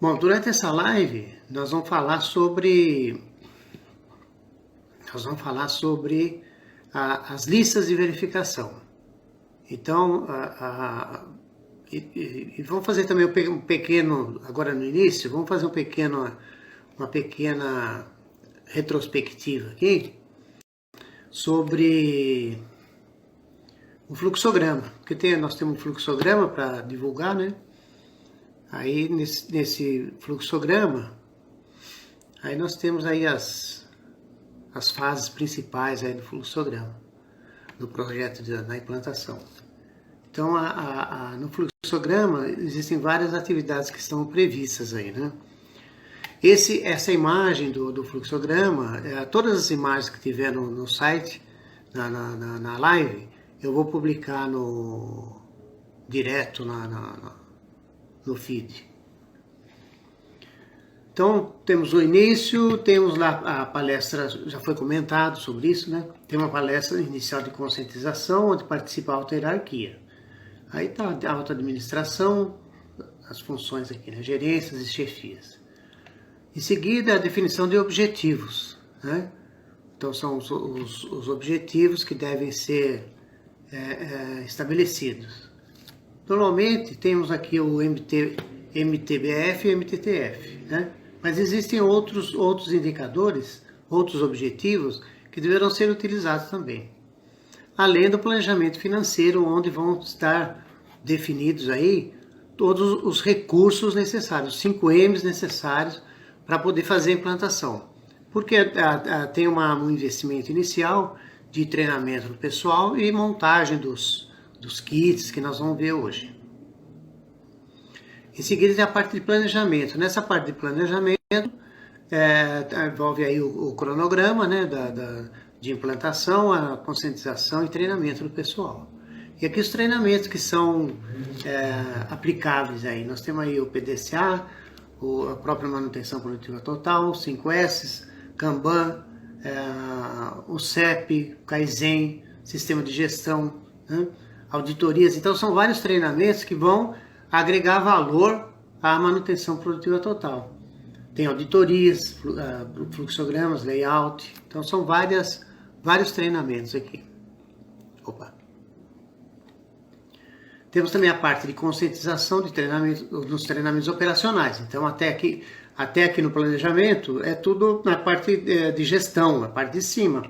Bom, durante essa live nós vamos falar sobre as listas de verificação. Então, vamos fazer também um pequeno, agora no início, vamos fazer uma pequena retrospectiva aqui sobre o fluxograma, porque nós temos um fluxograma para divulgar, né? Aí nesse fluxograma, aí nós temos aí as fases principais aí do fluxograma, do projeto da implantação. Então, no fluxograma existem várias atividades que estão previstas aí, né? Essa imagem do fluxograma, todas as imagens que tiver no site, na live, eu vou publicar direto no feed. Então, temos o início, temos lá a palestra, já foi comentado sobre isso, né? Tem uma palestra inicial de conscientização, onde participa a alta hierarquia. Aí está a alta administração, as funções aqui, né? Gerências e chefias. Em seguida, a definição de objetivos, né? Então, são os objetivos que devem ser estabelecidos. Normalmente, temos aqui o MTBF e o MTTF, né? Mas existem outros indicadores, outros objetivos que deverão ser utilizados também. Além do planejamento financeiro, onde vão estar definidos aí todos os recursos necessários, os 5 M's necessários para poder fazer a implantação. Porque tem um investimento inicial de treinamento do pessoal e montagem dos kits que nós vamos ver hoje. Em seguida tem a parte de planejamento. Nessa parte de planejamento envolve aí o cronograma, né, de implantação, a conscientização e treinamento do pessoal. E aqui os treinamentos que são aplicáveis aí. Nós temos aí o PDCA, a própria manutenção produtiva total, os 5S, Kanban, o CEP, Kaizen, sistema de gestão, né, auditorias. Então são vários treinamentos que vão agregar valor à manutenção produtiva total. Tem auditorias, fluxogramas, layout. Então são vários treinamentos aqui. Temos também a parte de conscientização de treinamento, dos treinamentos operacionais. Então até aqui no planejamento é tudo na parte de gestão, a parte de cima,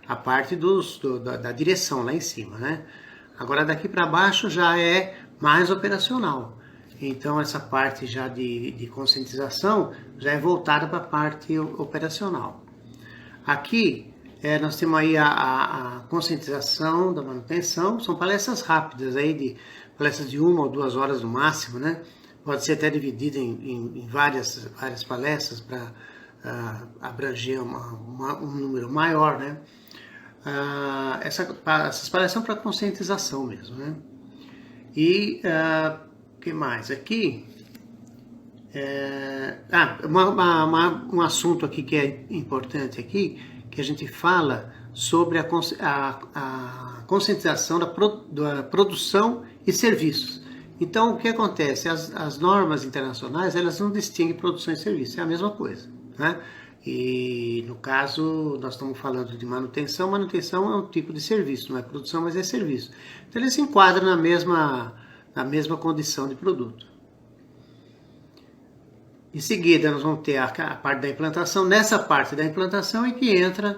a parte da direção lá em cima, né? Agora daqui para baixo já é mais operacional. Então essa parte já de conscientização já é voltada para a parte operacional. Aqui nós temos aí a conscientização da manutenção, são palestras rápidas aí, palestras de 1 ou 2 horas no máximo, né? Pode ser até dividida em várias palestras para abranger um número maior, né? Essas palestras são para conscientização mesmo, né? E o que mais aqui? Um assunto aqui que é importante aqui, que a gente fala sobre a conscientização da produção e serviços. Então, o que acontece? As normas internacionais, elas não distinguem produção e serviço, é a mesma coisa, né? E, no caso, nós estamos falando de manutenção. Manutenção é um tipo de serviço, não é produção, mas é serviço. Então, ele se enquadra na mesma condição de produto. Em seguida, nós vamos ter a parte da implantação. Nessa parte da implantação é que entram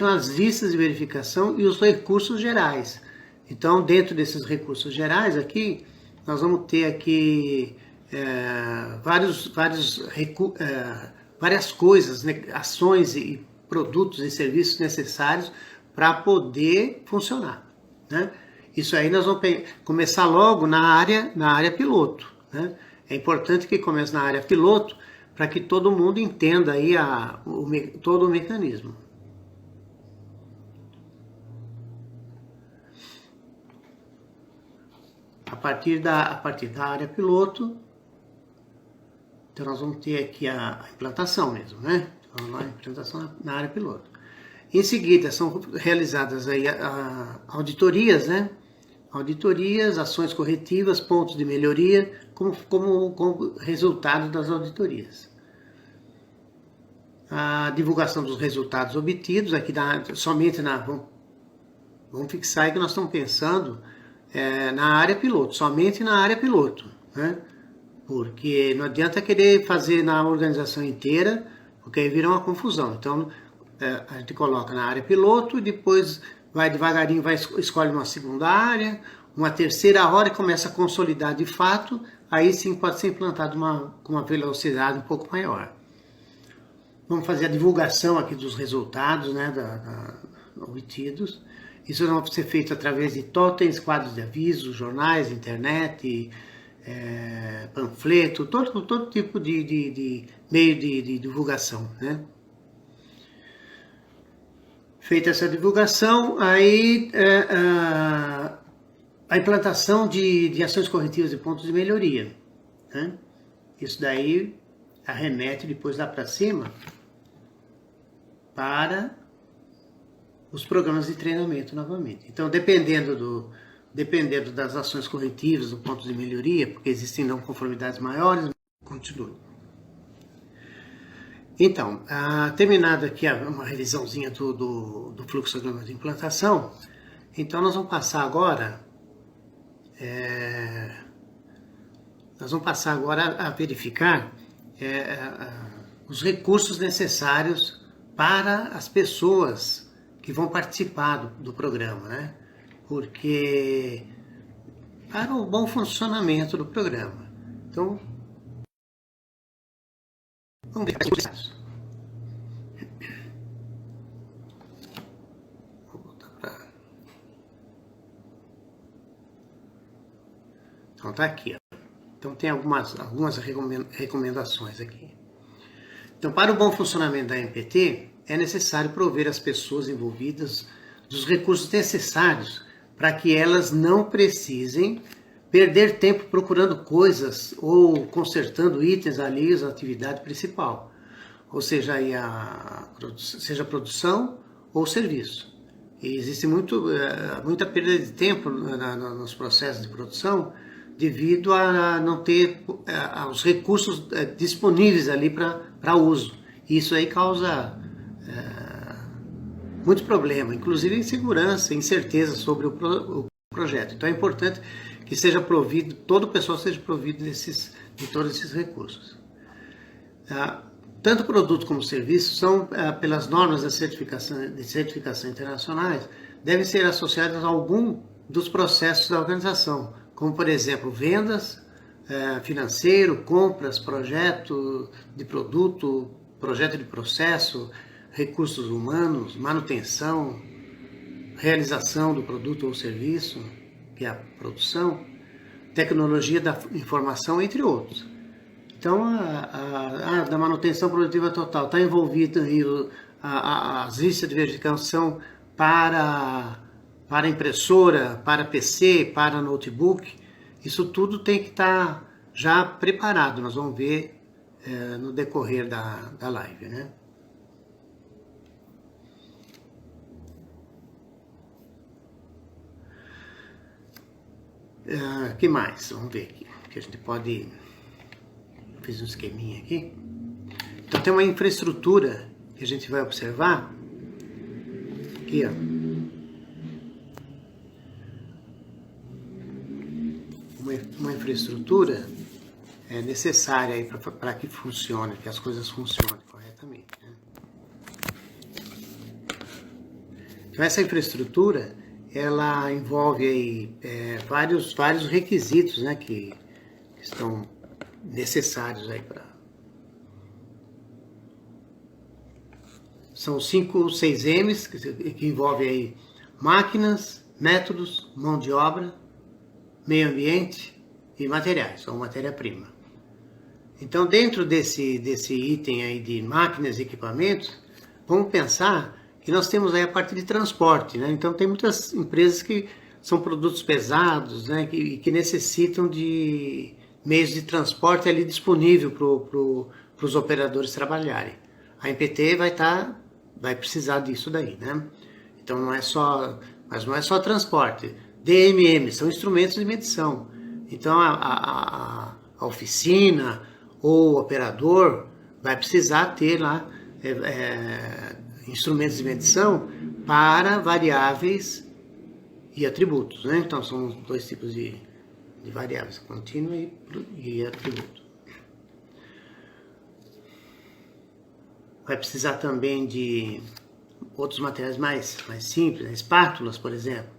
as listas de verificação e os recursos gerais. Então, dentro desses recursos gerais aqui, nós vamos ter aqui várias coisas, né, ações e produtos e serviços necessários para poder funcionar, né? Isso aí nós vamos começar logo na área piloto, né? É importante que comece na área piloto para que todo mundo entenda aí todo o mecanismo. A partir da área piloto, então nós vamos ter aqui a implantação mesmo, né? Vamos lá, implantação na área piloto. Em seguida, são realizadas aí auditorias, né? auditorias, ações corretivas, pontos de melhoria, como resultado das auditorias. A divulgação dos resultados obtidos, aqui somente vamos fixar aí que nós estamos pensando na área piloto, somente na área piloto, né? Porque não adianta querer fazer na organização inteira, porque aí vira uma confusão. Então, a gente coloca na área piloto e depois vai devagarinho, escolhe uma segunda área, uma terceira hora e começa a consolidar de fato, aí sim pode ser implantado com uma velocidade um pouco maior. Vamos fazer a divulgação aqui dos resultados, né, obtidos. Isso vai ser feito através de totens, quadros de aviso, jornais, internet, panfleto, todo tipo de meio de divulgação, né? Feita essa divulgação, aí a implantação de ações corretivas e pontos de melhoria, né? Isso daí arremete depois lá para cima para os programas de treinamento novamente. Então, dependendo das ações corretivas, do ponto de melhoria, porque existem não conformidades maiores, continue. Então, terminado aqui uma revisãozinha do fluxograma de implantação, então nós vamos passar agora a verificar os recursos necessários para as pessoas que vão participar do programa, né? Porque para o bom funcionamento do programa. Então, vamos ver os Vou voltar para. Então tá aqui, ó. Então tem algumas recomendações aqui. Então, para o bom funcionamento da MPT, é necessário prover as pessoas envolvidas dos recursos necessários para que elas não precisem perder tempo procurando coisas ou consertando itens alheios à atividade principal, ou seja, aí seja produção ou serviço. E existe muita perda de tempo nos processos de produção devido a não ter os recursos disponíveis ali para uso. E isso aí causa muito problema, inclusive insegurança, incerteza sobre o projeto. Então é importante que seja provido, todo o pessoal seja provido de todos esses recursos. Tanto produto como serviço são, pelas normas de certificação internacionais, devem ser associadas a algum dos processos da organização, como por exemplo vendas, financeiro, compras, projeto de produto, projeto de processo, recursos humanos, manutenção, realização do produto ou serviço, que é a produção, tecnologia da informação, entre outros. Então, da manutenção produtiva total está envolvido aí as listas de verificação para impressora, para PC, para notebook. Isso tudo tem que estar já preparado. Nós vamos ver no decorrer da live, né? Que mais? Vamos ver aqui, que a gente pode... Fiz um esqueminha aqui. Então tem uma infraestrutura que a gente vai observar. Aqui, ó. Uma infraestrutura é necessária aí para que funcione, que as coisas funcionem corretamente, né? Então essa infraestrutura, ela envolve aí vários requisitos, né, que estão necessários aí para... São 5 ou 6 M's, que envolve aí máquinas, métodos, mão de obra, meio ambiente e materiais, ou matéria-prima. Então, dentro desse item aí de máquinas e equipamentos, vamos pensar que nós temos aí a parte de transporte, né? Então, tem muitas empresas que são produtos pesados, né, que necessitam de meios de transporte ali disponível para os operadores trabalharem. A MPT vai precisar disso daí, né? Então não é só transporte. DMM, são instrumentos de medição. Então a oficina ou o operador vai precisar ter lá instrumentos de medição para variáveis e atributos, né? Então são dois tipos de variáveis, contínua e atributo. Vai precisar também de outros materiais mais simples, né? Espátulas, por exemplo.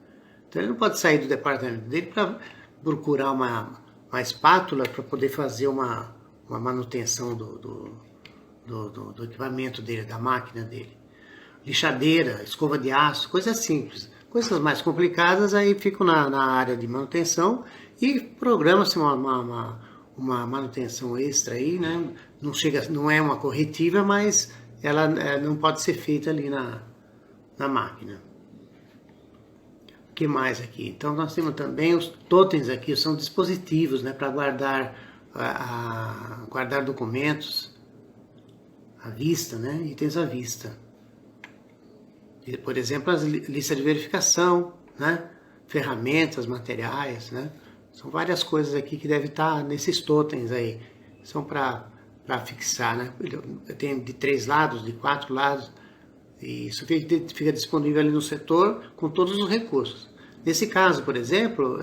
Então ele não pode sair do departamento dele para procurar uma espátula para poder fazer uma manutenção do equipamento dele, da máquina dele. Lixadeira, escova de aço, coisas simples. Coisas mais complicadas aí ficam na área de manutenção e programa-se uma manutenção extra aí, né? Não é uma corretiva, mas ela não pode ser feita ali na máquina. O que mais aqui? Então nós temos também os totens aqui, são dispositivos, né, para guardar documentos à vista, né, itens à vista. Por exemplo, as listas de verificação, né, ferramentas, materiais, né, são várias coisas aqui que devem estar nesses totens aí. São para fixar, né? Tem de 3 lados, de 4 lados, e isso fica disponível ali no setor com todos os recursos. Nesse caso, por exemplo,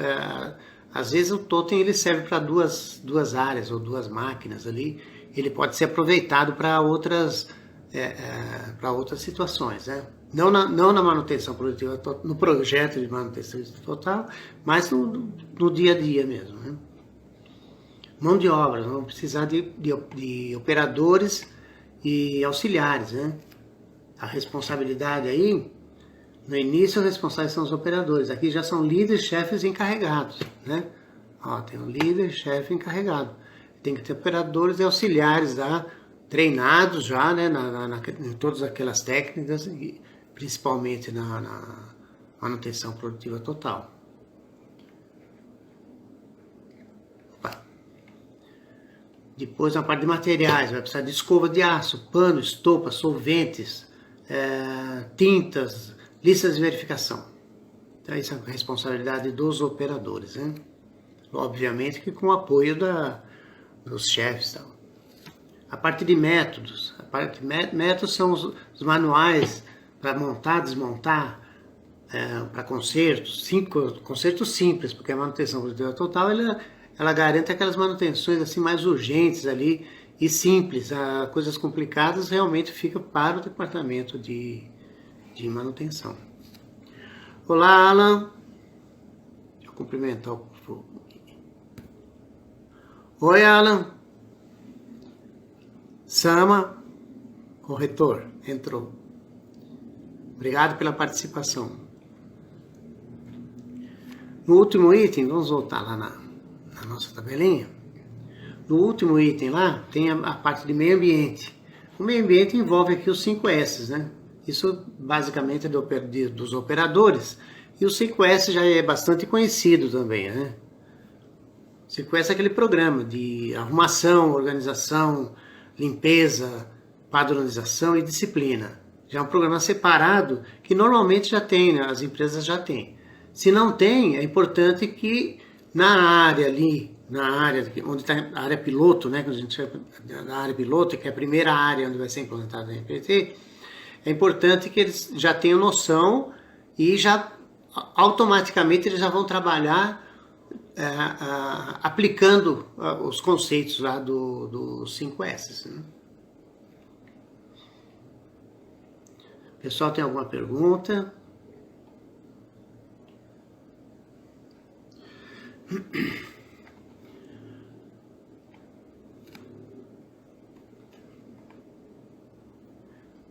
às vezes o totem ele serve para duas áreas ou 2 máquinas ali. Ele pode ser aproveitado para outras situações, né? Não na manutenção produtiva, no projeto de manutenção total, mas no dia a dia mesmo, né? Mão de obra, vamos precisar de operadores e auxiliares, né? A responsabilidade aí, no início, os responsáveis são os operadores. Aqui já são líderes, chefes e encarregados, né? Ó, tem um líder, chefe e encarregado. Tem que ter operadores e auxiliares lá, treinados já, né? Em todas aquelas técnicas, principalmente na manutenção produtiva total. Depois, na parte de materiais, vai precisar de escova de aço, pano, estopa, solventes, tintas, listas de verificação. Então, isso é a responsabilidade dos operadores, né? Obviamente que com o apoio dos chefes. Tal. A parte de métodos. Métodos são os manuais para montar, desmontar, para consertos. Consertos simples, porque a manutenção produtiva total ela garante aquelas manutenções assim mais urgentes ali e simples. Coisas complicadas realmente fica para o departamento de manutenção. Olá, Alan. Deixa eu cumprimentar o povo. Oi, Alan. Sama, corretor, entrou. Obrigado pela participação. No último item, vamos voltar lá na nossa tabelinha. No último item lá, tem a parte de meio ambiente. O meio ambiente envolve aqui os 5 S's, né? Isso basicamente é dos operadores. E o 5S já é bastante conhecido também, né? 5S é aquele programa de arrumação, organização, limpeza, padronização e disciplina. Já é um programa separado que normalmente já tem, né? As empresas já têm. Se não tem, é importante que na área ali, onde está a área piloto, né, que a gente chama da área piloto, que é a primeira área onde vai ser implantada a NPT, é importante que eles já tenham noção e já automaticamente eles já vão trabalhar aplicando os conceitos lá do 5S. Né? Pessoal, tem alguma pergunta?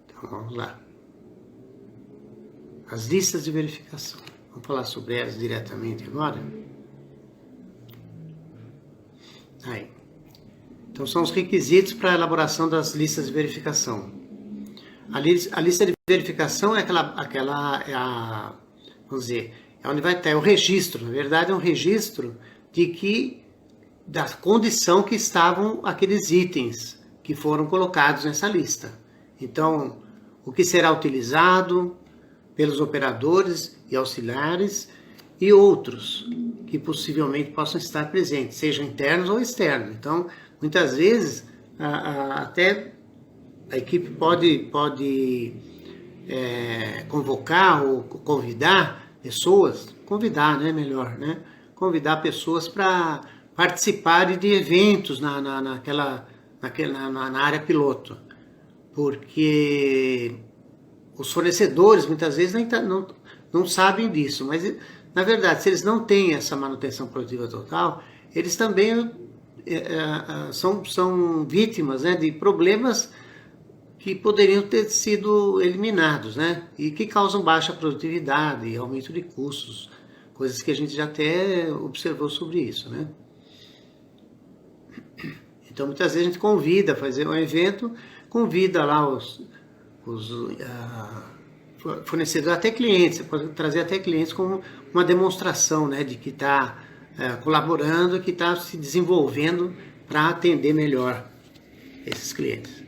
Então vamos lá. As listas de verificação. Vamos falar sobre elas diretamente agora? Aí. Então são os requisitos para a elaboração das listas de verificação. A lista de verificação é vamos dizer, é onde vai estar o registro. Na verdade, é um registro da condição que estavam aqueles itens que foram colocados nessa lista. Então, o que será utilizado pelos operadores e auxiliares e outros que possivelmente possam estar presentes, sejam internos ou externos. Então, muitas vezes, até a equipe pode convocar ou convidar pessoas, convidar, né, melhor, né? Convidar pessoas para participarem de eventos na área piloto, porque os fornecedores muitas vezes não sabem disso, mas na verdade, se eles não têm essa manutenção produtiva total, eles também são vítimas, né, de problemas que poderiam ter sido eliminados, né, e que causam baixa produtividade e aumento de custos, coisas que a gente já até observou sobre isso, né. Então, muitas vezes a gente convida a fazer um evento, convida lá os fornecedores, até clientes, você pode trazer até clientes como uma demonstração, né, de que está colaborando, que está se desenvolvendo para atender melhor esses clientes.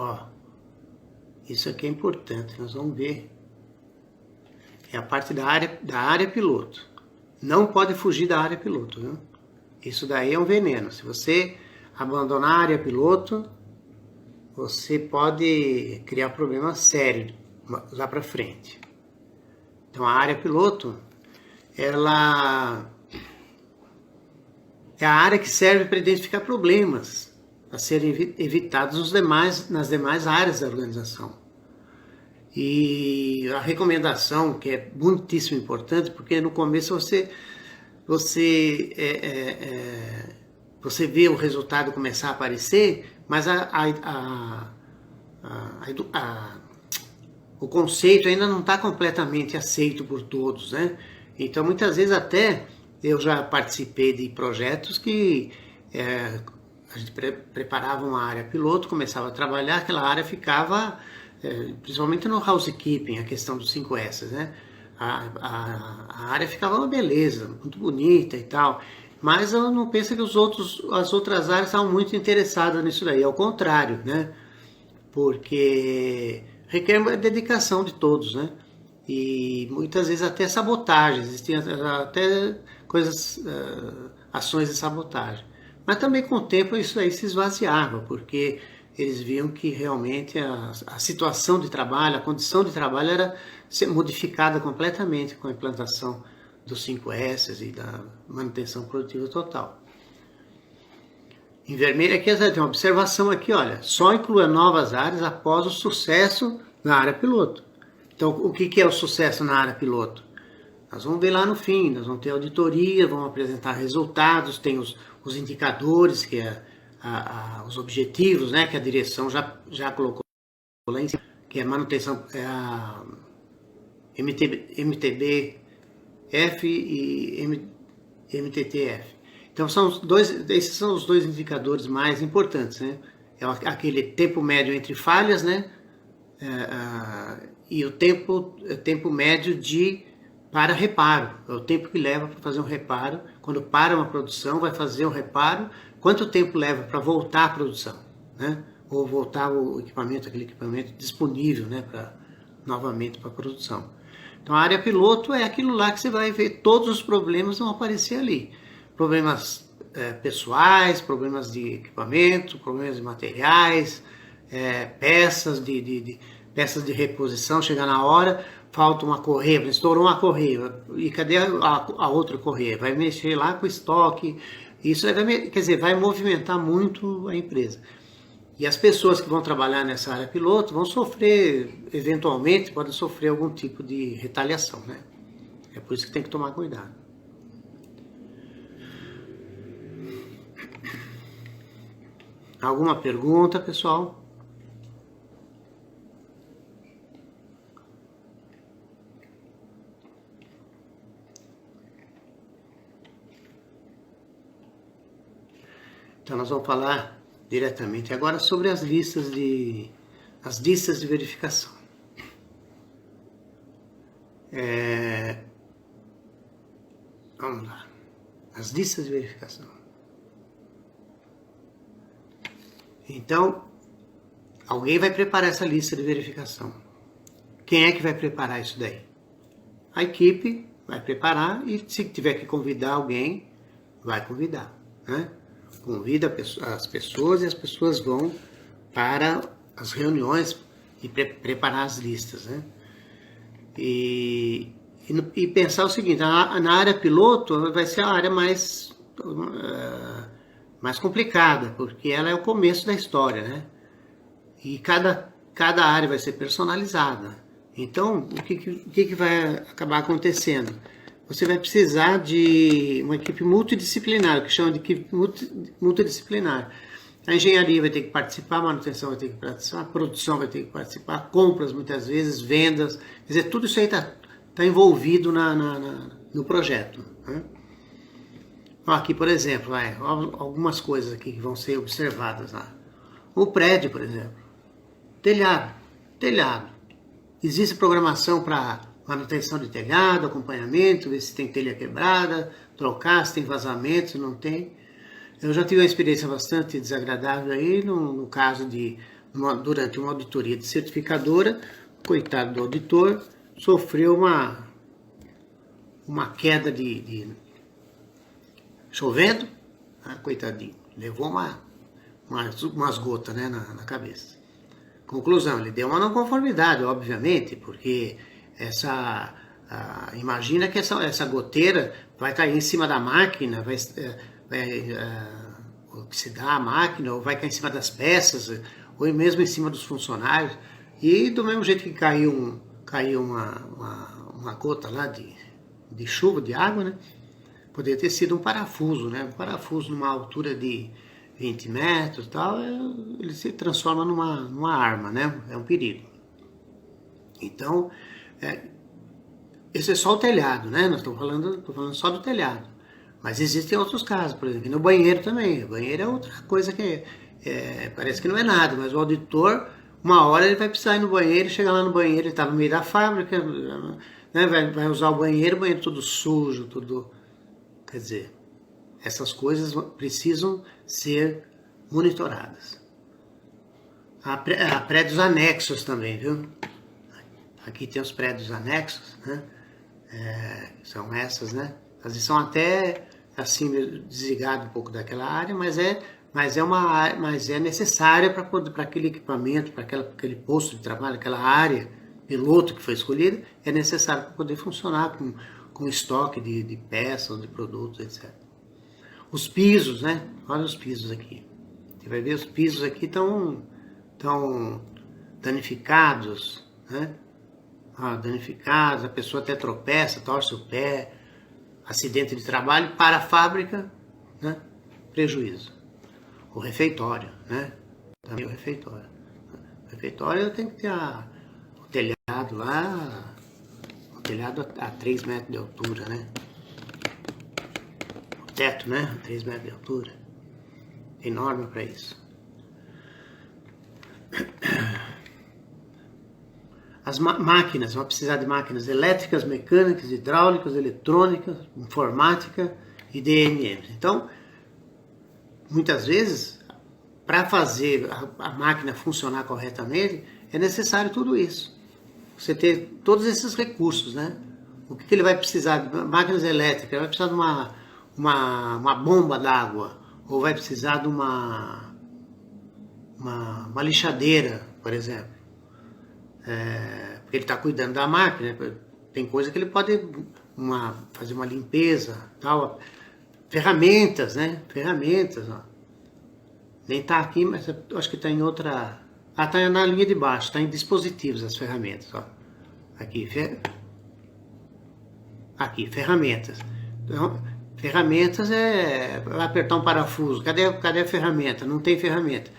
Ó, isso aqui é importante, nós vamos ver. É a parte da área piloto. Não pode fugir da área piloto, viu? Isso daí é um veneno. Se você abandonar a área piloto, você pode criar problema sério lá para frente. Então a área piloto, ela é a área que serve para identificar problemas a serem evitados nas demais áreas da organização. E a recomendação, que é muitíssimo importante, porque no começo você vê o resultado começar a aparecer, mas o conceito ainda não está completamente aceito por todos, né? Então, muitas vezes até eu já participei de projetos que a gente preparava uma área piloto, começava a trabalhar, aquela área ficava, principalmente no housekeeping, a questão dos 5S, né? A área ficava uma beleza, muito bonita e tal, mas eu não penso que as outras áreas estavam muito interessadas nisso daí, ao contrário, né? Porque requer uma dedicação de todos, né? E muitas vezes até sabotagens, existiam até ações de sabotagem. Mas também com o tempo isso aí se esvaziava, porque eles viam que realmente a situação de trabalho, a condição de trabalho era modificada completamente com a implantação dos 5S e da manutenção produtiva total. Em vermelho aqui tem uma observação aqui, olha, só inclua novas áreas após o sucesso na área piloto. Então, o que é o sucesso na área piloto? Nós vamos ver lá no fim, nós vamos ter auditoria, vamos apresentar resultados, tem os indicadores, que é os objetivos, né, que a direção já colocou lá em cima, que é a manutenção, a MTBF e MTTF. Então esses são os dois indicadores mais importantes, né? É aquele tempo médio entre falhas, né? E o tempo médio para reparo. É o tempo que leva para fazer um reparo. Quando para uma produção, vai fazer o reparo. Quanto tempo leva para voltar à produção, né? Ou voltar aquele equipamento disponível, né? Novamente para a produção. Então a área piloto é aquilo lá que você vai ver, todos os problemas vão aparecer ali. Problemas pessoais, problemas de equipamento, problemas de materiais, peças de reposição, chegar na hora, falta uma correia, estourou uma correia, e cadê a outra correia? Vai mexer lá com o estoque, isso vai movimentar muito a empresa. E as pessoas que vão trabalhar nessa área piloto vão sofrer, eventualmente, podem sofrer algum tipo de retaliação, né? É por isso que tem que tomar cuidado. Alguma pergunta, pessoal? Então nós vamos falar diretamente agora sobre as listas de verificação. Vamos lá. As listas de verificação. Então, alguém vai preparar essa lista de verificação. Quem é que vai preparar isso daí? A equipe vai preparar e se tiver que convidar alguém, vai convidar, né? Convida as pessoas e as pessoas vão para as reuniões e preparar as listas, né? E pensar o seguinte, na área piloto vai ser a área mais complicada, porque ela é o começo da história, né? E cada área vai ser personalizada. Então, o que vai acabar acontecendo? Você vai precisar de uma equipe multidisciplinar, que chama de equipe multidisciplinar. A engenharia vai ter que participar, a manutenção vai ter que participar, a produção vai ter que participar, compras muitas vezes, vendas, quer dizer, tudo isso aí está envolvido no projeto, né? Aqui, por exemplo, algumas coisas aqui que vão ser observadas lá. O prédio, por exemplo, telhado. Existe programação para manutenção de telhado, acompanhamento, ver se tem telha quebrada, trocar, se tem vazamento, se não tem. Eu já tive uma experiência bastante desagradável aí, no caso durante uma auditoria de certificadora, coitado do auditor, sofreu uma queda chovendo, coitadinho, levou umas gotas, né, na cabeça. Conclusão, ele deu uma não conformidade, obviamente, porque imagina que essa goteira vai cair em cima da máquina, vai oxidar a máquina, ou vai cair em cima das peças, ou mesmo em cima dos funcionários. E do mesmo jeito que caiu uma gota lá de chuva, de água, né? Poderia ter sido um parafuso, né? Um parafuso numa altura de 20 metros e tal, ele se transforma numa arma, né? É um perigo. Então, esse é só o telhado, né? Nós estamos falando só do telhado. Mas existem outros casos, por exemplo, no banheiro também. O banheiro é outra coisa que parece que não é nada, mas o auditor, uma hora ele vai precisar ir no banheiro, chegar lá no banheiro, ele está no meio da fábrica, né? Vai usar o banheiro todo sujo, tudo. Quer dizer, essas coisas precisam ser monitoradas. Há prédios anexos também, viu? Aqui tem os prédios anexos, né? São essas, né? Às vezes são até assim desligados um pouco daquela área, mas é necessária para aquele equipamento, para aquele posto de trabalho, aquela área piloto que foi escolhida, é necessário para poder funcionar com estoque de peças, de produtos, etc. Os pisos, né? Olha os pisos aqui. Você vai ver, os pisos aqui estão danificados, né? Danificados, a pessoa até tropeça, torce o pé, acidente de trabalho, para a fábrica, né? Prejuízo. O refeitório, né? Também o refeitório. O refeitório tem que ter o telhado lá, o telhado a 3 metros de altura, né? O teto, né? A 3 metros de altura. Tem norma para isso. As máquinas, vão precisar de máquinas elétricas, mecânicas, hidráulicas, eletrônicas, informática e DMM. Então, muitas vezes, para fazer a máquina funcionar corretamente, é necessário tudo isso. Você ter todos esses recursos, né? O que ele vai precisar? De máquinas elétricas, vai precisar de uma bomba d'água, ou vai precisar de uma lixadeira, por exemplo. Porque ele está cuidando da máquina, tem coisa que ele pode fazer uma limpeza, tal. Ferramentas, né? Ferramentas, ó. Nem está aqui, mas acho que está em outra. Está na linha de baixo, está em dispositivos as ferramentas, ó. Aqui, ferramentas. Então, ferramentas vai apertar um parafuso. Cadê a ferramenta? Não tem ferramenta.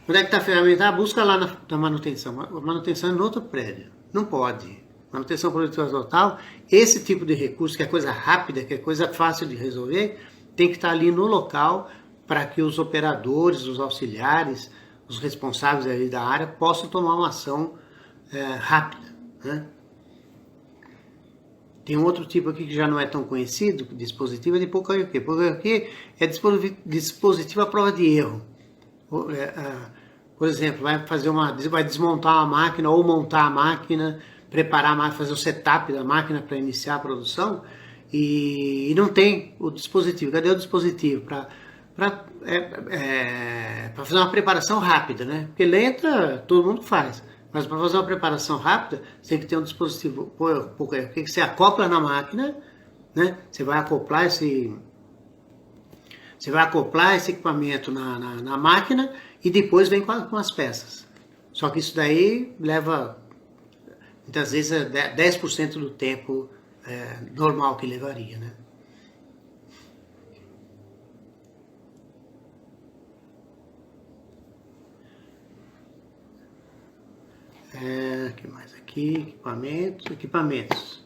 Onde é que está a ferramenta? Busca lá na manutenção. A manutenção é no outro prédio. Não pode. Manutenção produtiva total, esse tipo de recurso, que é coisa rápida, que é coisa fácil de resolver, tem que estar ali no local para que os operadores, os auxiliares, os responsáveis ali da área possam tomar uma ação rápida, né? Tem um outro tipo aqui que já não é tão conhecido, dispositivo é de Poka-Yoke. Poka-Yoke é dispositivo à prova de erro. por exemplo, vai desmontar uma máquina ou montar a máquina, preparar a máquina, fazer o setup da máquina para iniciar a produção e não tem o dispositivo. Cadê o dispositivo para fazer uma preparação rápida, né? Porque lenta todo mundo faz, mas para fazer uma preparação rápida você tem que ter um dispositivo. O que você acopla na máquina, né? Você vai acoplar esse equipamento na máquina e depois vem com as peças. Só que isso daí leva, muitas vezes, 10% do tempo normal que levaria, né? Que mais aqui? Equipamentos.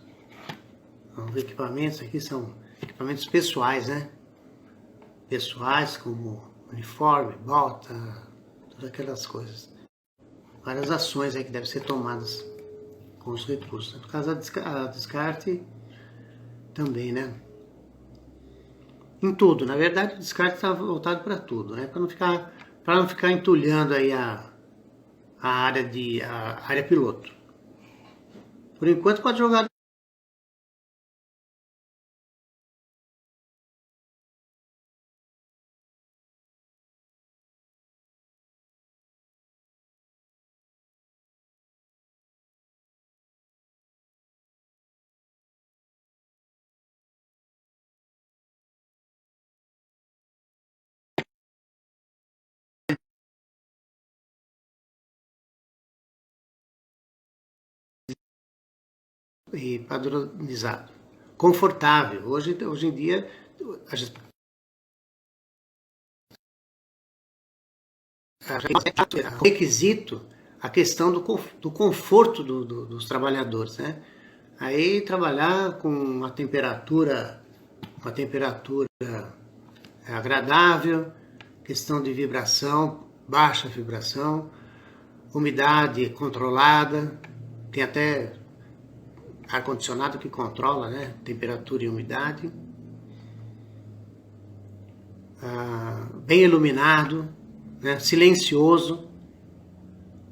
Vamos ver, equipamentos aqui são equipamentos pessoais, né? Pessoais como uniforme, bota, todas aquelas coisas. Várias ações aí que devem ser tomadas com os recursos. No caso da descarte também, né? Em tudo, na verdade o descarte está voltado para tudo, né? Para não ficar entulhando aí a área piloto. Por enquanto pode jogar. E padronizado. Confortável. Hoje em dia, requisito a questão do conforto dos trabalhadores, né? Aí trabalhar com uma temperatura agradável, questão de vibração, baixa vibração, umidade controlada, tem até ar-condicionado que controla, né, temperatura e umidade, bem iluminado, né, silencioso,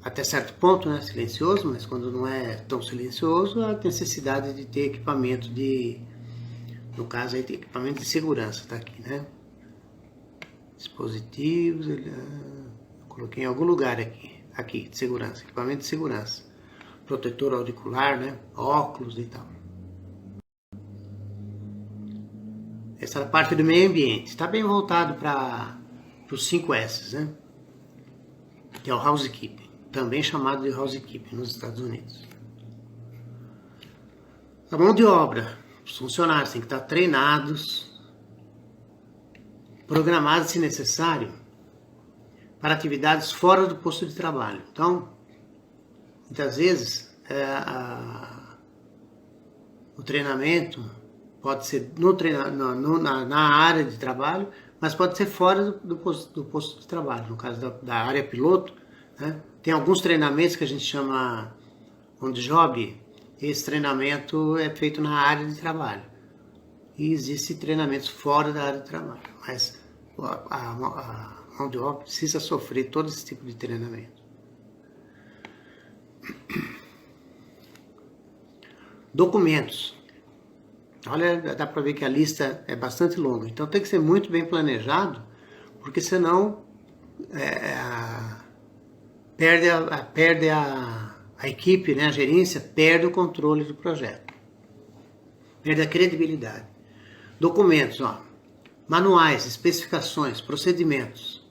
até certo ponto, né, silencioso, mas quando não é tão silencioso, há necessidade de ter equipamento no caso aí, tem equipamento de segurança, tá aqui, né, dispositivos, coloquei em algum lugar aqui, de segurança, equipamento de segurança. Protetor auricular, né? Óculos e tal. Essa é a parte do meio ambiente. Está bem voltado para os 5 S's, né? Que é o housekeeping, também chamado de housekeeping nos Estados Unidos. A mão de obra, os funcionários têm que estar treinados, programados se necessário, para atividades fora do posto de trabalho. Então, muitas vezes, o treinamento pode ser na área de trabalho, mas pode ser fora do posto de trabalho. No caso da área piloto, né? Tem alguns treinamentos que a gente chama on the job. Esse treinamento é feito na área de trabalho. E existem treinamentos fora da área de trabalho. Mas a mão de obra precisa sofrer todo esse tipo de treinamento. Documentos. Olha, dá para ver que a lista é bastante longa. Então tem que ser muito bem planejado, porque senão perde a equipe, né, a gerência, perde o controle do projeto. Perde a credibilidade. Documentos, ó, manuais, especificações, procedimentos.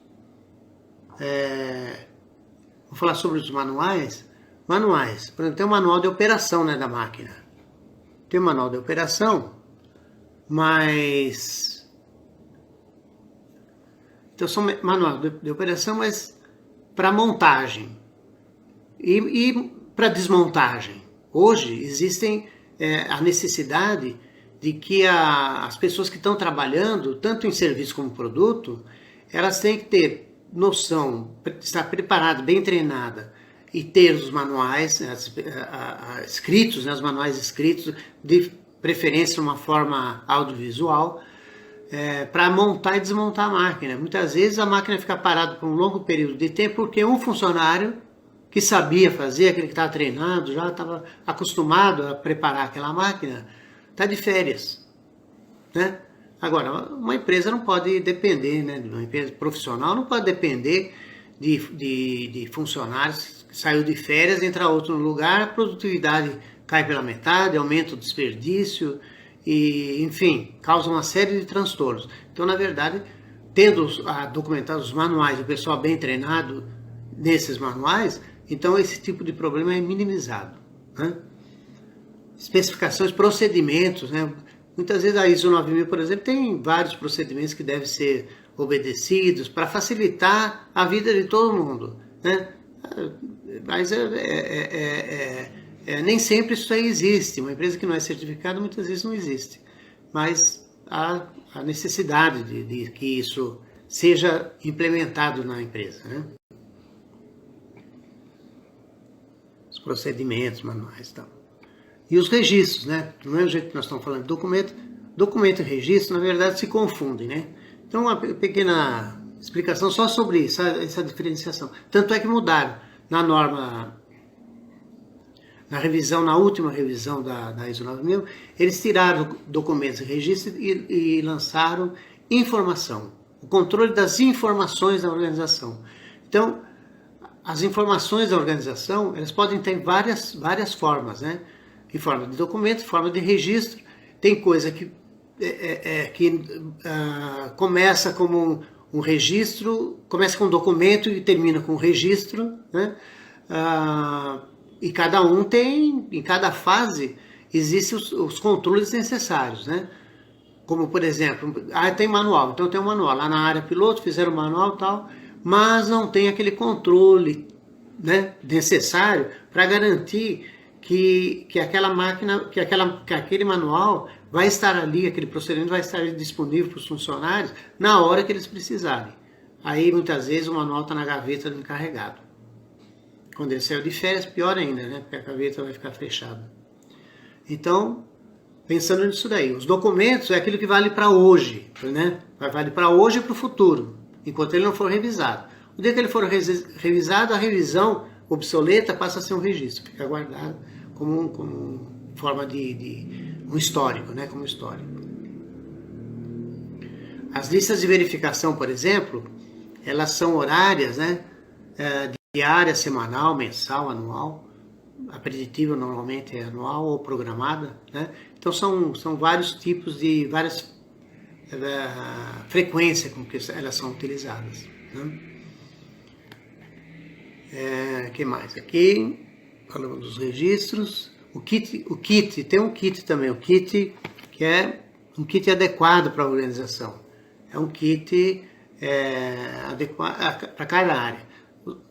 Vou falar sobre os manuais. Manuais, por exemplo, tem um manual de operação, né, da máquina. Tem um manual de operação, mas... Então, são manual de operação, mas para montagem e para desmontagem. Hoje existem a necessidade de que as pessoas que estão trabalhando, tanto em serviço como produto, elas têm que ter noção, estar preparada, bem treinada, e ter os manuais escritos, né, os manuais escritos, de preferência uma forma audiovisual, para montar e desmontar a máquina. Muitas vezes a máquina fica parada por um longo período de tempo porque um funcionário que sabia fazer, aquele que estava treinado, já estava acostumado a preparar aquela máquina, está de férias, né? Agora, uma empresa não pode depender, né? Uma empresa profissional não pode depender de funcionários que saiu de férias, entra outro no lugar, a produtividade cai pela metade, aumenta o desperdício e, enfim, causa uma série de transtornos. Então, na verdade, tendo documentados os manuais, o pessoal bem treinado nesses manuais, então esse tipo de problema é minimizado, né? Especificações, procedimentos, né? Muitas vezes a ISO 9000, por exemplo, tem vários procedimentos que devem ser obedecidos para facilitar a vida de todo mundo, né? Mas nem sempre isso aí existe. Uma empresa que não é certificada muitas vezes não existe. Mas há a necessidade de que isso seja implementado na empresa, né? Os procedimentos, manuais e tal. E os registros, né? Do mesmo jeito que nós estamos falando de documento e registro, na verdade, se confundem, né? Então, uma pequena explicação só sobre essa diferenciação. Tanto é que mudaram na norma, na última revisão da ISO 9000, eles tiraram documentos e registros e lançaram informação, o controle das informações da organização. Então, as informações da organização, elas podem ter várias formas, né? Em forma de documento, em forma de registro. Tem coisa que começa como um registro, começa com um documento e termina com um registro, né? E cada um tem, em cada fase, existem os controles necessários, né? Como, por exemplo, tem manual, então tem um manual. Lá na área piloto fizeram o manual e tal, mas não tem aquele controle, né, necessário para garantir que aquela máquina, que aquele manual vai estar ali, aquele procedimento vai estar disponível para os funcionários na hora que eles precisarem. Aí, muitas vezes, o manual está na gaveta do encarregado. Quando ele saiu de férias, pior ainda, né? Porque a gaveta vai ficar fechada. Então, pensando nisso daí, os documentos é aquilo que vale para hoje, né? Vale para hoje e para o futuro, enquanto ele não for revisado. O dia que ele for revisado, a revisão obsoleta passa a ser um registro, fica guardado como forma de um histórico, né? Como histórico. As listas de verificação, por exemplo, elas são horárias, né? Diária, semanal, mensal, anual. A preditiva normalmente é anual ou programada, né? Então são vários tipos de várias frequências com que elas são utilizadas, né? Que mais? Aqui falamos dos registros. O kit tem um kit também, o kit que é um kit adequado para a organização. É um kit adequado para cada área.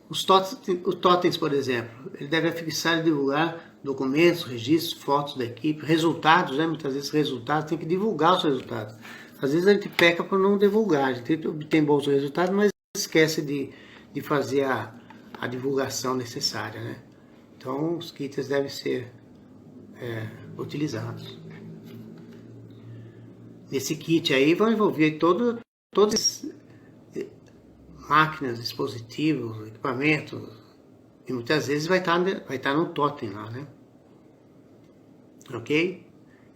Os totens, por exemplo, ele deve fixar e divulgar documentos, registros, fotos da equipe, resultados, né? Muitas vezes resultados, tem que divulgar os resultados. Às vezes a gente peca por não divulgar, a gente obtém bons resultados, mas esquece de fazer a divulgação necessária, né? Então, os kits devem ser utilizados. Nesse kit aí vão envolver todas máquinas, dispositivos, equipamentos, e muitas vezes vai estar no totem lá, né? Ok?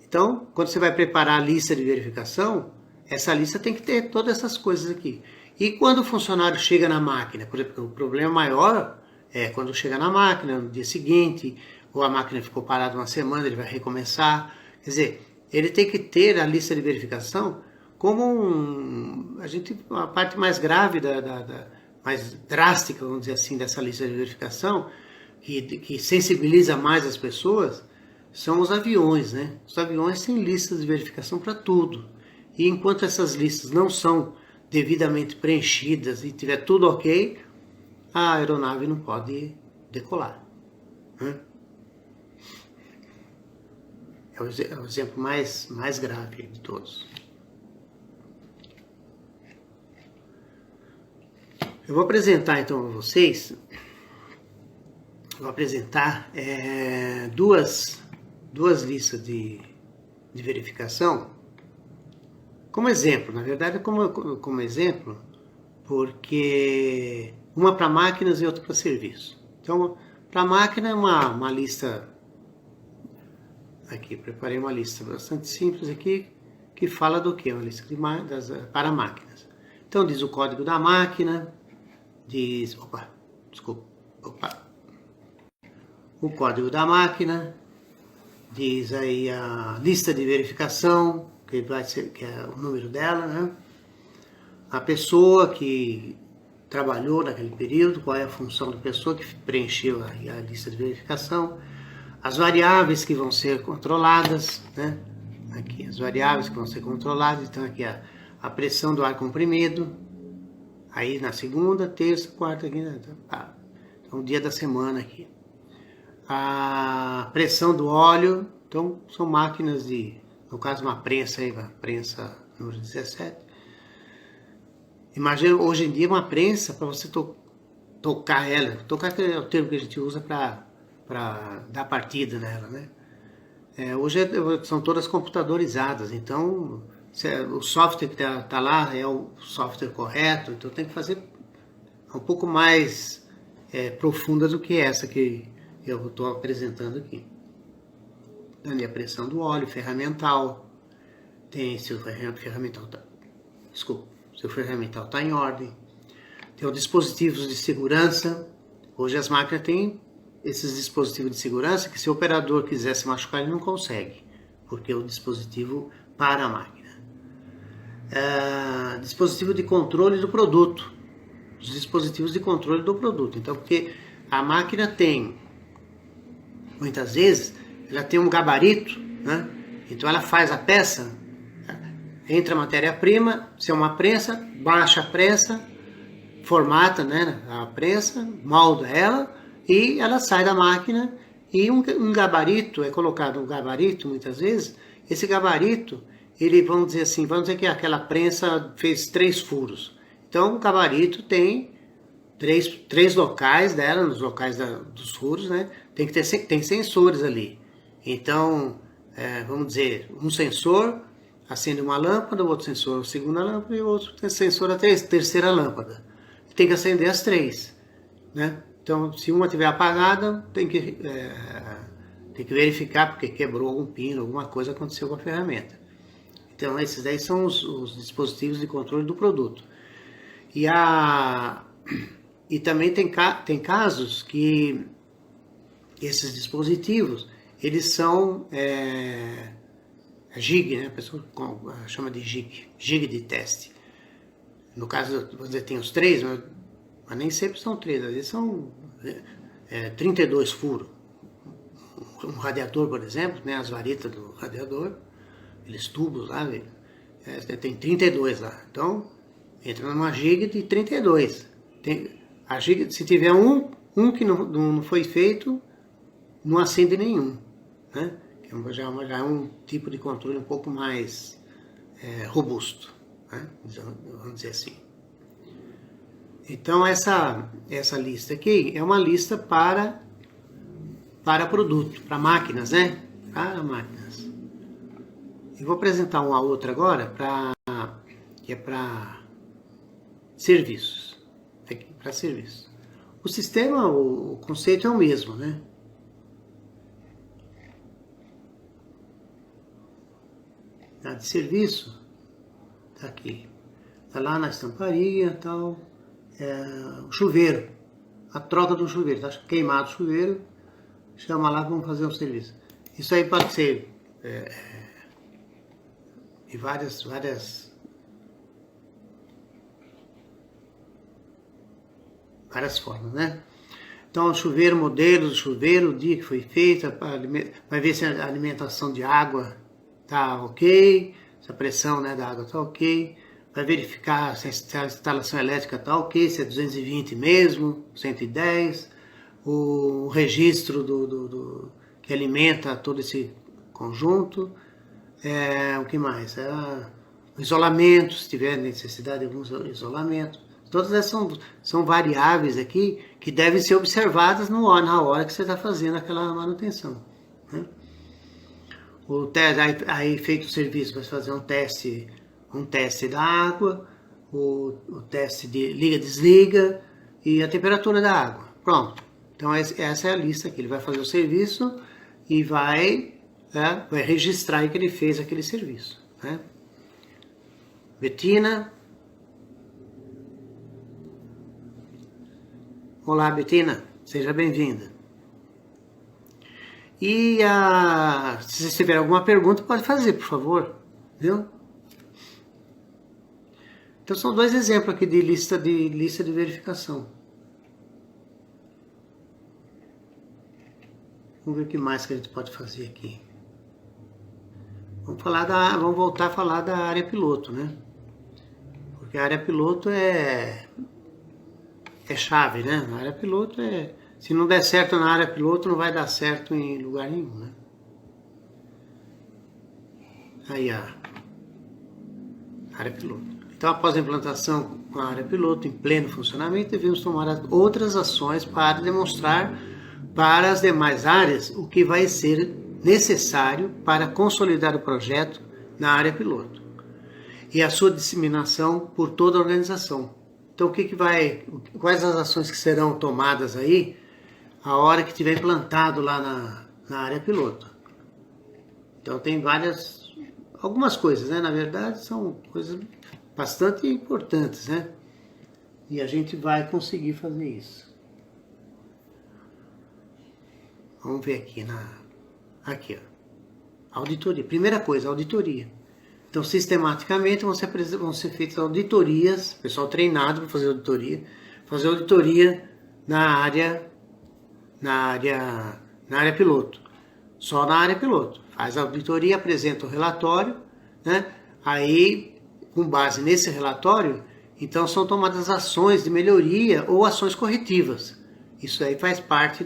Então, quando você vai preparar a lista de verificação, essa lista tem que ter todas essas coisas aqui. E quando o funcionário chega na máquina, por exemplo, o problema maior é quando chega na máquina no dia seguinte, ou a máquina ficou parada uma semana, ele vai recomeçar. Quer dizer, ele tem que ter a lista de verificação como a parte mais grave, mais drástica, vamos dizer assim, dessa lista de verificação, que sensibiliza mais as pessoas, são os aviões, né? Os aviões têm listas de verificação para tudo. E enquanto essas listas não são devidamente preenchidas e tiver tudo ok, a aeronave não pode decolar, né? É o exemplo mais grave de todos. Eu vou apresentar então a vocês, duas listas de verificação como exemplo, na verdade como exemplo, porque uma para máquinas e outra para serviço. Então, para máquina é uma lista, aqui, preparei uma lista bastante simples aqui, que fala do que? Uma lista para máquinas. Então diz o código da máquina, diz, o código da máquina, diz aí a lista de verificação, que é o número dela, né? A pessoa que trabalhou naquele período, qual é a função da pessoa que preencheu a lista de verificação, as variáveis que vão ser controladas, né? Aqui, as variáveis que vão ser controladas, então aqui a pressão do ar comprimido, aí na segunda, terça, quarta, quinta, então o dia da semana aqui. A pressão do óleo, então são máquinas no caso uma prensa aí, a prensa número 17. Imagina hoje em dia uma prensa, para você tocar ela, tocar é o termo que a gente usa para dar partida nela, né? Hoje são todas computadorizadas, então o software que está lá é o software correto, então tem que fazer um pouco mais profunda do que essa que eu estou apresentando aqui. Ali a pressão do óleo, ferramental, se o ferramental está em ordem, tem os dispositivos de segurança. Hoje as máquinas têm esses dispositivos de segurança que se o operador quiser se machucar ele não consegue, porque é o dispositivo para a máquina. Dispositivo de controle do produto, os dispositivos de controle do produto. Então, porque a máquina tem, muitas vezes, ela tem um gabarito, né? Então ela faz a peça, entra a matéria-prima, se é uma prensa, baixa a prensa, formata, né, a prensa, molda ela, e ela sai da máquina e um gabarito, é colocado um gabarito muitas vezes, esse gabarito, ele, vamos dizer que aquela prensa fez 3 furos. Então o gabarito tem três locais dela, nos locais dos furos, né? Tem sensores ali. Então, vamos dizer, um sensor acende uma lâmpada, o outro sensor a segunda lâmpada e o outro sensor a terceira lâmpada. Tem que acender as 3, né? Então, se uma estiver apagada, tem que verificar porque quebrou algum pino, alguma coisa aconteceu com a ferramenta. Então, esses daí são os dispositivos de controle do produto. E também tem casos que esses dispositivos, eles são GIG, né? A pessoa chama de GIG de teste. No caso, você tem os 3, mas nem sempre são 3, às vezes são 32 furos. Um radiador, por exemplo, né, as varetas do radiador, aqueles tubos lá, tem 32 lá. Então, entra numa giga de 32. A giga, se tiver um que não foi feito, não acende nenhum, né? Já é um tipo de controle um pouco mais robusto, né? Vamos dizer assim. Então essa lista aqui é uma lista para produto, para máquinas, né? Para máquinas. Eu vou apresentar uma outra agora que é para serviços. Aqui, para serviços. O sistema, o conceito é o mesmo, né? A de serviço tá aqui, tá lá na estamparia, tal. O chuveiro, a troca do chuveiro, tá queimado o chuveiro, chama lá, vamos fazer o serviço. Isso aí pode ser de várias formas, né? Então, chuveiro, modelo do chuveiro, o dia que foi feito, vai ver se a alimentação de água tá ok, se a pressão, né, da água tá ok, vai verificar se a instalação elétrica tá ok, se é 220 mesmo, 110, o registro que alimenta todo esse conjunto, o que mais? O isolamento, se tiver necessidade de algum isolamento. Todas essas são variáveis aqui que devem ser observadas na hora que você está fazendo aquela manutenção, né? Aí feito o serviço, vai fazer um teste um teste da água, o teste de liga-desliga e a temperatura da água. Pronto. Então essa é a lista que ele vai fazer o serviço e vai registrar que ele fez aquele serviço. Né? Betina. Olá, Betina. Seja bem-vinda. E se vocês tiverem alguma pergunta, pode fazer, por favor. Viu? Então são dois exemplos aqui de lista de verificação. Vamos ver o que mais que a gente pode fazer aqui. Vamos voltar a falar da área piloto, né? Porque a área piloto é chave, né? A área piloto se não der certo na área piloto, não vai dar certo em lugar nenhum, né? Aí a área piloto. Então, após a implantação com a área piloto em pleno funcionamento, devemos tomar outras ações para demonstrar para as demais áreas o que vai ser necessário para consolidar o projeto na área piloto e a sua disseminação por toda a organização. Então, quais as ações que serão tomadas aí a hora que tiver implantado lá na área piloto? Então, tem algumas coisas, né? Na verdade, são coisas bastante importantes, né? E a gente vai conseguir fazer isso. Vamos ver aqui aqui, ó. Auditoria. Primeira coisa, auditoria. Então, sistematicamente vão ser feitas auditorias, pessoal treinado para fazer auditoria na área piloto. Só na área piloto. Faz a auditoria, apresenta o relatório, né? Aí, com base nesse relatório, então são tomadas ações de melhoria ou ações corretivas. Isso aí faz parte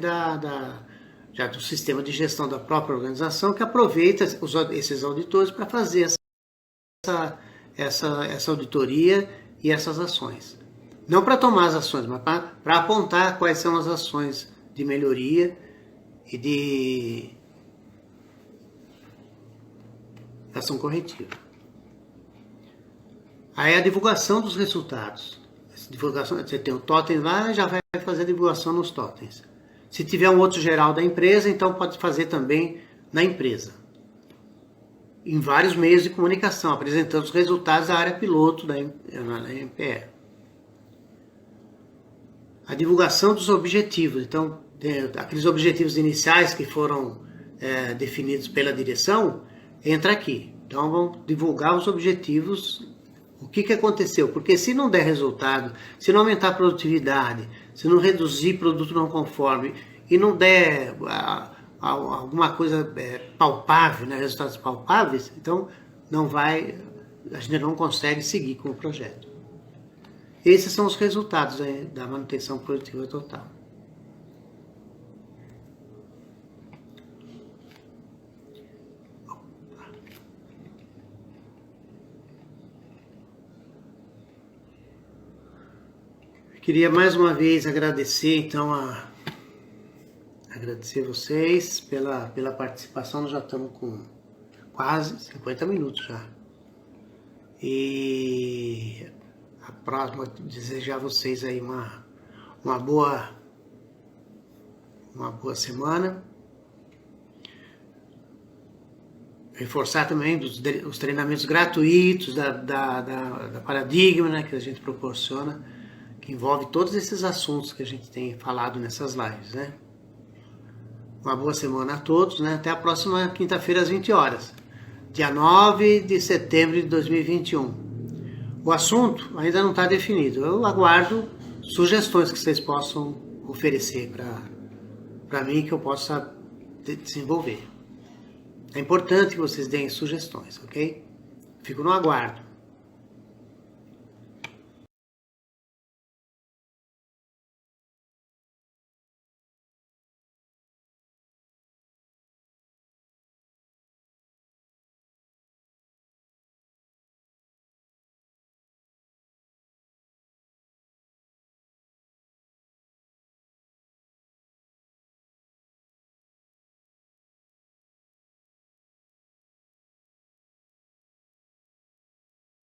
já do sistema de gestão da própria organização, que aproveita esses auditores para fazer essa auditoria e essas ações. Não para tomar as ações, mas para apontar quais são as ações de melhoria e de ação corretiva. Aí a divulgação dos resultados. Você tem o totem lá, já vai fazer a divulgação nos totens. Se tiver um outro geral da empresa, então pode fazer também na empresa. Em vários meios de comunicação, apresentando os resultados da área piloto da MPE. A divulgação dos objetivos. Então, aqueles objetivos iniciais que foram definidos pela direção, entra aqui. Então, vamos divulgar os objetivos. O que aconteceu? Porque se não der resultado, se não aumentar a produtividade, se não reduzir produto não conforme e não der alguma coisa palpável, né, resultados palpáveis, então a gente não consegue seguir com o projeto. Esses são os resultados da manutenção produtiva total. Queria mais uma vez agradecer, então, agradecer vocês pela participação. Nós já estamos com quase 50 minutos já. E a próxima, desejar a vocês aí uma boa semana. Reforçar também os treinamentos gratuitos da Paradigma, né, que a gente proporciona, que envolve todos esses assuntos que a gente tem falado nessas lives, né? Uma boa semana a todos, né? Até a próxima quinta-feira às 20 horas, dia 9 de setembro de 2021. O assunto ainda não está definido. Eu aguardo sugestões que vocês possam oferecer para mim, que eu possa desenvolver. É importante que vocês deem sugestões, ok? Fico no aguardo.